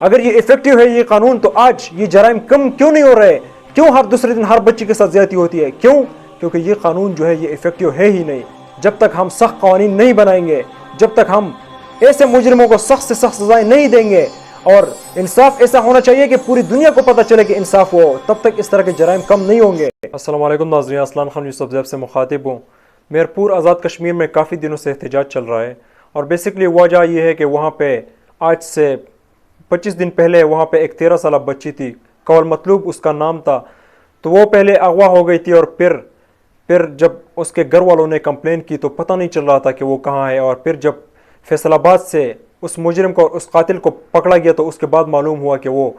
اگر یہ افیکٹو ہے یہ قانون تو آج یہ جرائم کم کیوں نہیں ہو رہے؟ کیوں ہر دوسرے دن ہر بچی کے ساتھ زیادتی ہوتی ہے؟ کیوں؟ کیونکہ یہ قانون جو ہے یہ افیکٹو ہے ہی نہیں۔ جب تک ہم سخت قوانین نہیں بنائیں گے، جب تک ہم ایسے مجرموں کو سخت سے سخت سزائیں نہیں دیں گے، اور انصاف ایسا ہونا چاہیے کہ پوری دنیا کو پتہ چلے کہ انصاف ہو، تب تک اس طرح کے جرائم کم نہیں ہوں گے۔ السلام علیکم ناظرین، اسلان خان یوسف زیب سے مخاطب ہوں۔ میرپور آزاد کشمیر میں کافی دنوں سے احتجاج چل رہا ہے، اور بیسکلی وجہ یہ ہے کہ وہاں پہ آج سے 25 دن پہلے وہاں پہ ایک 13 سالہ بچی تھی، قول مطلوب اس کا نام تھا، تو وہ پہلے اغوا ہو گئی تھی، اور پھر جب اس کے گھر والوں نے کمپلین کی تو پتہ نہیں چل رہا تھا کہ وہ کہاں ہے، اور پھر جب فیصل آباد سے اس مجرم کو اور اس قاتل کو پکڑا گیا تو اس کے بعد معلوم ہوا کہ وہ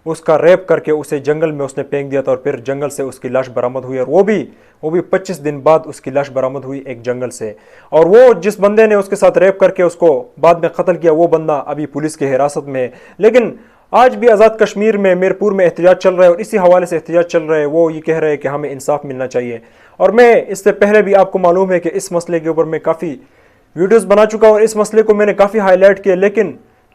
اس کا ریپ کر کے اسے جنگل میں اس نے پھینک دیا تھا، اور پھر جنگل سے اس کی لاش برآمد ہوئی، اور وہ بھی 25 دن بعد اس کی لاش برآمد ہوئی ایک جنگل سے، اور وہ جس بندے نے اس کے ساتھ ریپ کر کے اس کو بعد میں قتل کیا وہ بندہ ابھی پولیس کی حراست میں ہے۔ لیکن آج بھی آزاد کشمیر میں میرپور میں احتجاج چل رہا ہے، اور اسی حوالے سے احتجاج چل رہا ہے، وہ یہ کہہ رہے ہیں کہ ہمیں انصاف ملنا چاہیے۔ اور میں اس سے پہلے بھی آپ کو معلوم ہے کہ اس مسئلے کے اوپر میں کافی ویڈیوز بنا چکا ہوں، اور اس مسئلے کو میں نے کافی ہائی لائٹ کیا،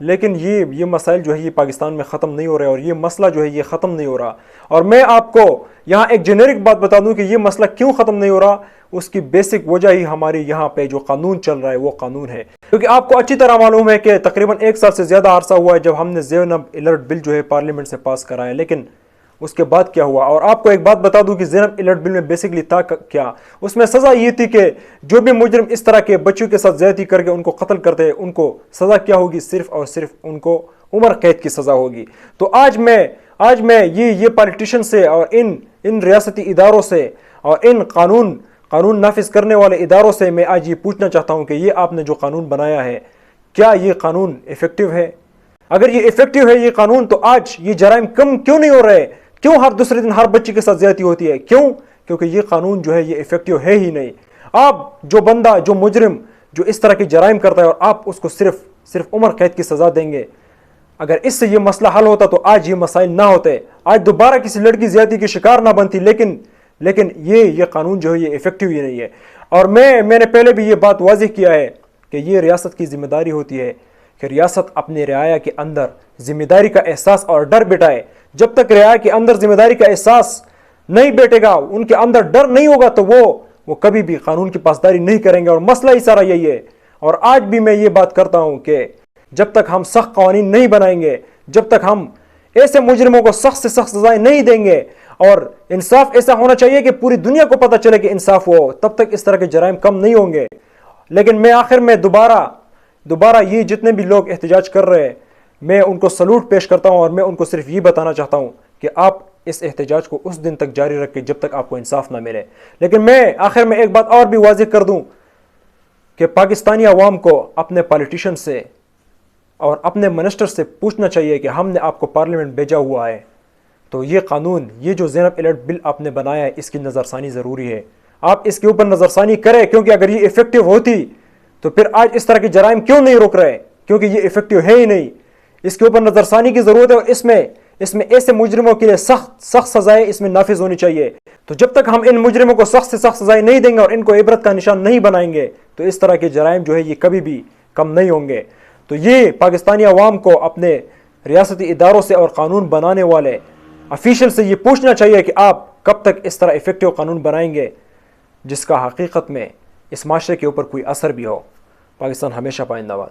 لیکن یہ مسائل جو ہے یہ پاکستان میں ختم نہیں ہو رہے، اور یہ مسئلہ جو ہے یہ ختم نہیں ہو رہا۔ اور میں آپ کو یہاں ایک جنیرک بات بتا دوں کہ یہ مسئلہ کیوں ختم نہیں ہو رہا، اس کی بیسک وجہ ہی ہماری یہاں پہ جو قانون چل رہا ہے وہ قانون ہے۔ کیونکہ آپ کو اچھی طرح معلوم ہے کہ تقریباً 1 سال سے زیادہ عرصہ ہوا ہے جب ہم نے زینب الرٹ بل جو ہے پارلیمنٹ سے پاس کرایا، لیکن اس کے بعد کیا ہوا؟ اور آپ کو ایک بات بتا دوں کہ زینب الرٹ بل میں بیسکلی تھا کیا؟ اس میں سزا یہ تھی کہ جو بھی مجرم اس طرح کے بچوں کے ساتھ زیادتی کر کے ان کو قتل کرتے ہیں، ان کو سزا کیا ہوگی؟ صرف اور صرف ان کو عمر قید کی سزا ہوگی۔ تو آج میں یہ پالیٹیشین سے اور ان ریاستی اداروں سے اور ان قانون نافذ کرنے والے اداروں سے میں آج یہ پوچھنا چاہتا ہوں کہ یہ آپ نے جو قانون بنایا ہے، کیا یہ قانون افیکٹو ہے؟ اگر یہ افیکٹو ہے یہ قانون تو آج یہ جرائم کم کیوں نہیں ہو رہے؟ کیوں ہر دوسرے دن ہر بچی کے ساتھ زیادتی ہوتی ہے؟ کیوں؟ کیونکہ یہ قانون جو ہے یہ افیکٹو ہے ہی نہیں۔ آپ جو مجرم جو اس طرح کی جرائم کرتا ہے اور آپ اس کو صرف عمر قید کی سزا دیں گے، اگر اس سے یہ مسئلہ حل ہوتا تو آج یہ مسائل نہ ہوتے، آج دوبارہ کسی لڑکی زیادتی کی شکار نہ بنتی، لیکن یہ قانون جو ہے یہ افیکٹو ہی نہیں ہے۔ اور میں نے پہلے بھی یہ بات واضح کیا ہے کہ یہ ریاست کی ذمہ داری ہوتی ہے کہ ریاست اپنے رعایا کے اندر ذمہ داری کا احساس اور ڈر بٹھائے۔ جب تک رعایا کے اندر ذمہ داری کا احساس نہیں بیٹھے گا، ان کے اندر ڈر نہیں ہوگا، تو وہ کبھی بھی قانون کی پاسداری نہیں کریں گے، اور مسئلہ ہی سارا یہی ہے۔ اور آج بھی میں یہ بات کرتا ہوں کہ جب تک ہم سخت قوانین نہیں بنائیں گے، جب تک ہم ایسے مجرموں کو سخت سے سخت سزائیں نہیں دیں گے، اور انصاف ایسا ہونا چاہیے کہ پوری دنیا کو پتہ چلے کہ انصاف ہو، تب تک اس طرح کے جرائم کم نہیں ہوں گے۔ لیکن میں آخر میں دوبارہ یہ جتنے بھی لوگ احتجاج کر رہے ہیں، میں ان کو سلوٹ پیش کرتا ہوں، اور میں ان کو صرف یہ بتانا چاہتا ہوں کہ آپ اس احتجاج کو اس دن تک جاری رکھیں جب تک آپ کو انصاف نہ ملے۔ لیکن میں آخر میں ایک بات اور بھی واضح کر دوں کہ پاکستانی عوام کو اپنے پالیٹیشین سے اور اپنے منسٹر سے پوچھنا چاہیے کہ ہم نے آپ کو پارلیمنٹ بھیجا ہوا ہے، تو یہ قانون، یہ جو زینب الرٹ بل آپ نے بنایا ہے، اس کی نظر ثانی ضروری ہے۔ آپ اس کے اوپر نظر ثانی کریں، کیونکہ اگر یہ افیکٹو ہوتی تو پھر آج اس طرح کے جرائم کیوں نہیں رک رہے؟ کیونکہ یہ افیکٹو ہے ہی نہیں۔ اس کے اوپر نظر ثانی کی ضرورت ہے، اور اس میں ایسے مجرموں کے لیے سخت سزائیں اس میں نافذ ہونی چاہیے۔ تو جب تک ہم ان مجرموں کو سخت سے سخت سزائیں نہیں دیں گے اور ان کو عبرت کا نشان نہیں بنائیں گے، تو اس طرح کے جرائم جو ہے یہ کبھی بھی کم نہیں ہوں گے۔ تو یہ پاکستانی عوام کو اپنے ریاستی اداروں سے اور قانون بنانے والے افیشل سے یہ پوچھنا چاہیے کہ آپ کب تک اس طرح افیکٹو قانون بنائیں گے جس کا حقیقت میں اس معاشرے کے اوپر کوئی اثر بھی ہو۔ پاکستان ہمیشہ پائندہ باد۔